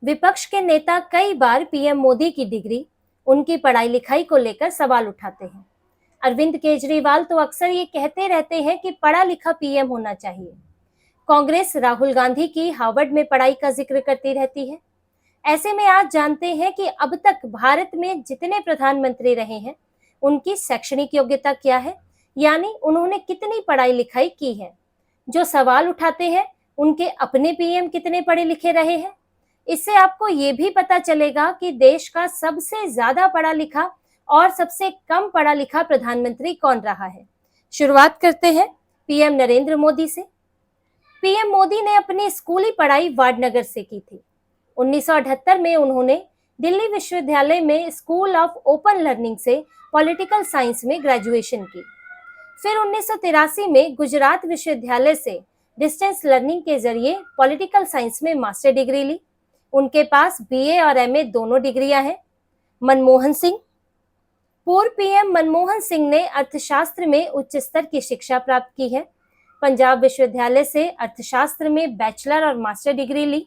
विपक्ष के नेता कई बार पीएम मोदी की डिग्री, उनकी पढ़ाई लिखाई को लेकर सवाल उठाते हैं। अरविंद केजरीवाल तो अक्सर ये कहते रहते हैं कि पढ़ा लिखा पीएम होना चाहिए। कांग्रेस राहुल गांधी की हार्वर्ड में पढ़ाई का जिक्र करती रहती है। ऐसे में आज जानते हैं कि अब तक भारत में जितने प्रधानमंत्री रहे हैं, उनकी शैक्षणिक योग्यता क्या है, यानी उन्होंने कितनी पढ़ाई लिखाई की है। जो सवाल उठाते हैं, उनके अपने पीएम कितने पढ़े लिखे रहे हैं। इससे आपको ये भी पता चलेगा कि देश का सबसे ज्यादा पढ़ा लिखा और सबसे कम पढ़ा लिखा प्रधानमंत्री कौन रहा है। शुरुआत करते हैं पीएम नरेंद्र मोदी से। पीएम मोदी ने अपनी स्कूली पढ़ाई वाडनगर से की थी। 1978 में उन्होंने दिल्ली विश्वविद्यालय में स्कूल ऑफ ओपन लर्निंग से पॉलिटिकल साइंस में ग्रेजुएशन की। फिर 1983 में गुजरात विश्वविद्यालय से डिस्टेंस लर्निंग के जरिए पॉलिटिकल साइंस में मास्टर डिग्री ली। उनके पास बीए और एमए दोनों डिग्रियां हैं। मनमोहन सिंह, पूर्व पीएम मनमोहन सिंह ने अर्थशास्त्र में उच्च स्तर की शिक्षा प्राप्त की है। पंजाब विश्वविद्यालय से अर्थशास्त्र में बैचलर और मास्टर डिग्री ली।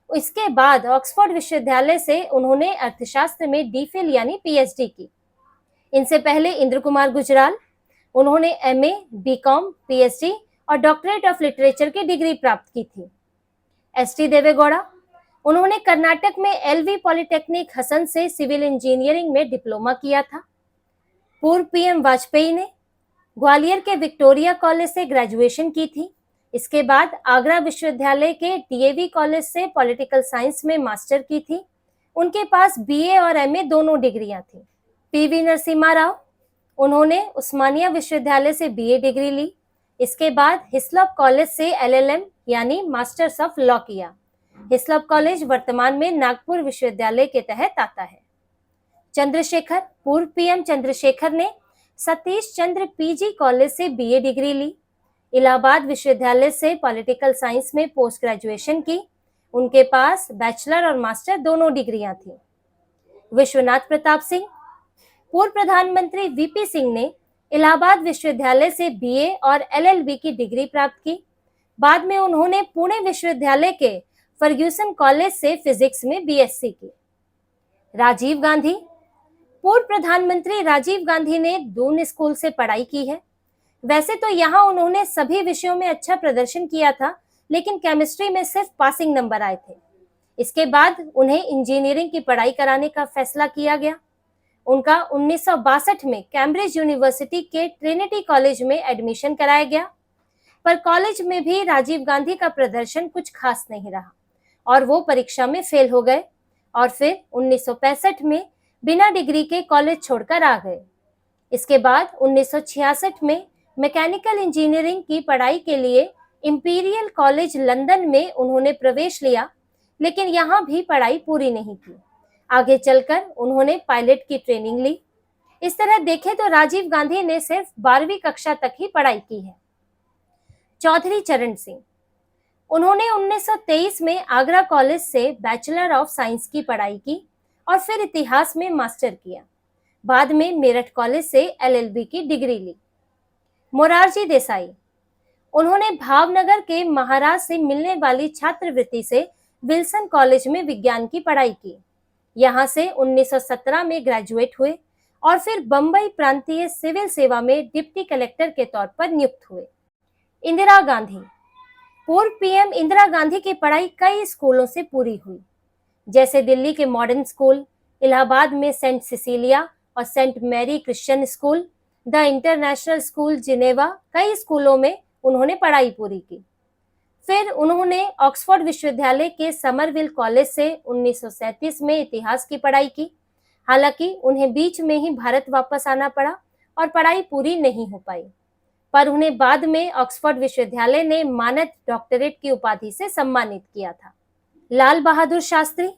इसके बाद ऑक्सफोर्ड विश्वविद्यालय से उन्होंने अर्थशास्त्र में डीफिल यानी पीएचडी की। इनसे पहले इंद्र कुमार गुजराल, उन्होंने एमए, बीकॉम, पीएचडी और डॉक्टरेट ऑफ लिटरेचर की डिग्री प्राप्त की थी। एसटी देवेगौड़ा, उन्होंने कर्नाटक में एलवी पॉलिटेक्निक हसन से सिविल इंजीनियरिंग में डिप्लोमा किया था। पूर्व पीएम वाजपेयी ने ग्वालियर के विक्टोरिया कॉलेज से ग्रेजुएशन की थी। इसके बाद आगरा विश्वविद्यालय के डीएवी कॉलेज से पॉलिटिकल साइंस में मास्टर की थी। उनके पास बीए और एमए दोनों डिग्रियां थी। पीवी नरसिम्हा राव, उन्होंने उस्मानिया विश्वविद्यालय से बीए डिग्री ली। इसके बाद हिस्लॉप कॉलेज से एलएलएम यानी मास्टर्स ऑफ लॉ किया। हिस्लॉप कॉलेज वर्तमान में नागपुर विश्वविद्यालय के तहत आता है। चंद्रशेखर, पूर्व पीएम चंद्रशेखर ने सतीश चंद्र पीजी कॉलेज से बीए डिग्री ली। इलाहाबाद विश्वविद्यालय से पॉलिटिकल साइंस में पोस्ट ग्रेजुएशन की। उनके पास बैचलर और मास्टर दोनों डिग्रियां थी। विश्वनाथ प्रताप सिंह, पूर्व प्रधानमंत्री वीपी सिंह ने इलाहाबाद विश्वविद्यालय से बीए और एलएलबी की डिग्री प्राप्त की। बाद में उन्होंने पुणे विश्वविद्यालय के फर्ग्यूसन कॉलेज से फिजिक्स में बीएससी की। राजीव गांधी, पूर्व प्रधानमंत्री राजीव गांधी ने दून स्कूल से पढ़ाई की है। वैसे तो यहाँ उन्होंने सभी विषयों में अच्छा प्रदर्शन किया था, लेकिन केमिस्ट्री में सिर्फ पासिंग नंबर आए थे। इसके बाद उन्हें इंजीनियरिंग की पढ़ाई कराने का फैसला किया गया। उनका 1962 में कैम्ब्रिज यूनिवर्सिटी के ट्रिनिटी कॉलेज में एडमिशन कराया गया, पर कॉलेज में भी राजीव गांधी का प्रदर्शन कुछ खास नहीं रहा और वो परीक्षा में फेल हो गए और फिर 1965 में बिना डिग्री के कॉलेज छोड़कर आ गए। इसके बाद 1966 में मैकेनिकल इंजीनियरिंग की पढ़ाई के लिए इंपीरियल कॉलेज लंदन में उन्होंने प्रवेश लिया, लेकिन यहाँ भी पढ़ाई पूरी नहीं की। आगे चलकर उन्होंने पायलट की ट्रेनिंग ली। इस तरह देखें तो राजीव गांधी ने सिर्फ 12वीं कक्षा तक ही पढ़ाई की है। चौधरी चरण सिंह, उन्होंने 1923 में आगरा कॉलेज से बैचलर ऑफ साइंस की पढ़ाई की और फिर इतिहास में मास्टर किया। बाद में मेरठ कॉलेज से एलएलबी की डिग्री ली। मोरारजी देसाई, उन्होंने भावनगर के महाराज से मिलने वाली छात्रवृत्ति से विल्सन कॉलेज में विज्ञान की पढ़ाई की। यहाँ से 1917 में ग्रेजुएट हुए और फिर बंबई प्रांतीय सिविल सेवा में डिप्टी कलेक्टर के तौर पर नियुक्त हुए। इंदिरा गांधी, पूर्व पीएम इंदिरा गांधी की पढ़ाई कई स्कूलों से पूरी हुई, जैसे दिल्ली के मॉडर्न स्कूल, इलाहाबाद में सेंट सिसिलिया और saint Mary Christian school, the international school Geneva, कई स्कूलों में उन्होंने पढ़ाई पूरी की। फिर उन्होंने ऑक्सफोर्ड विश्वविद्यालय के समरविल कॉलेज से 1937 में इतिहास की पढ़ाई की। हालांकि उन्हें बीच में ही भारत वापस आना पड़ा और पढ़ाई पूरी नहीं हो पाई, पर उन्हें बाद में ऑक्सफोर्ड विश्वविद्यालय ने मानद डॉक्टरेट की उपाधि से सम्मानित किया था। लाल बहादुर शास्त्री,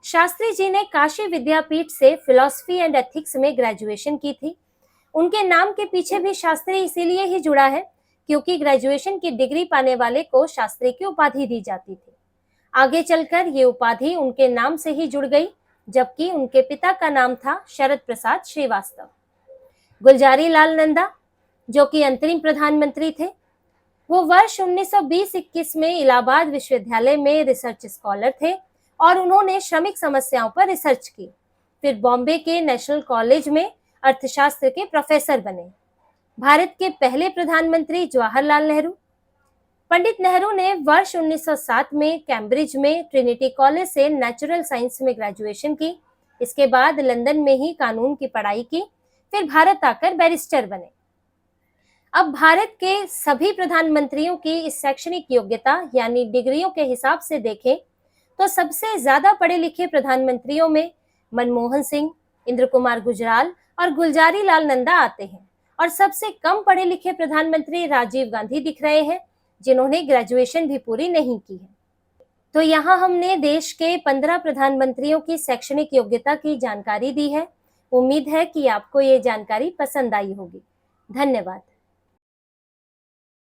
शास्त्री जी ने काशी विद्यापीठ से फिलॉसफी एंड एथिक्स में ग्रेजुएशन की थी। उनके नाम के पीछे भी शास्त्री इसीलिए ही जुड़ा है क्योंकि ग्रेजुएशन की डिग्री पाने वाले को शास्त्री की उपाधि दी जाती थी। आगे चलकर ये उपाधि उनके नाम से ही जुड़ गई, जबकि उनके पिता का नाम था शरद प्रसाद श्रीवास्तव। गुलजारी लाल नंदा, जो कि अंतरिम प्रधानमंत्री थे, वो वर्ष 1920-21 में इलाहाबाद विश्वविद्यालय में रिसर्च स्कॉलर थे और उन्होंने श्रमिक समस्याओं पर रिसर्च की। फिर बॉम्बे के नेशनल कॉलेज में अर्थशास्त्र के प्रोफेसर बने। भारत के पहले प्रधानमंत्री जवाहरलाल नेहरू। पंडित नेहरू ने वर्ष 1907 में कैम्ब्रिज में ट्रिनिटी कॉलेज से नेचुरल साइंस में ग्रेजुएशन की। इसके बाद लंदन में ही कानून की पढ़ाई की। फिर भारत आकर बैरिस्टर बने। अब भारत के सभी प्रधानमंत्रियों की इस शैक्षणिक योग्यता यानी डिग्रियों के हिसाब से देखें तो सबसे ज्यादा पढ़े लिखे प्रधानमंत्रियों में मनमोहन सिंह, इंद्र कुमार गुजराल और गुलजारी लाल नंदा आते हैं, और सबसे कम पढ़े लिखे प्रधानमंत्री राजीव गांधी दिख रहे हैं, जिन्होंने ग्रेजुएशन भी पूरी नहीं की है। तो यहाँ हमने देश के 15 प्रधानमंत्रियों की शैक्षणिक योग्यता की जानकारी दी है। उम्मीद है कि आपको ये जानकारी पसंद आई होगी। धन्यवाद।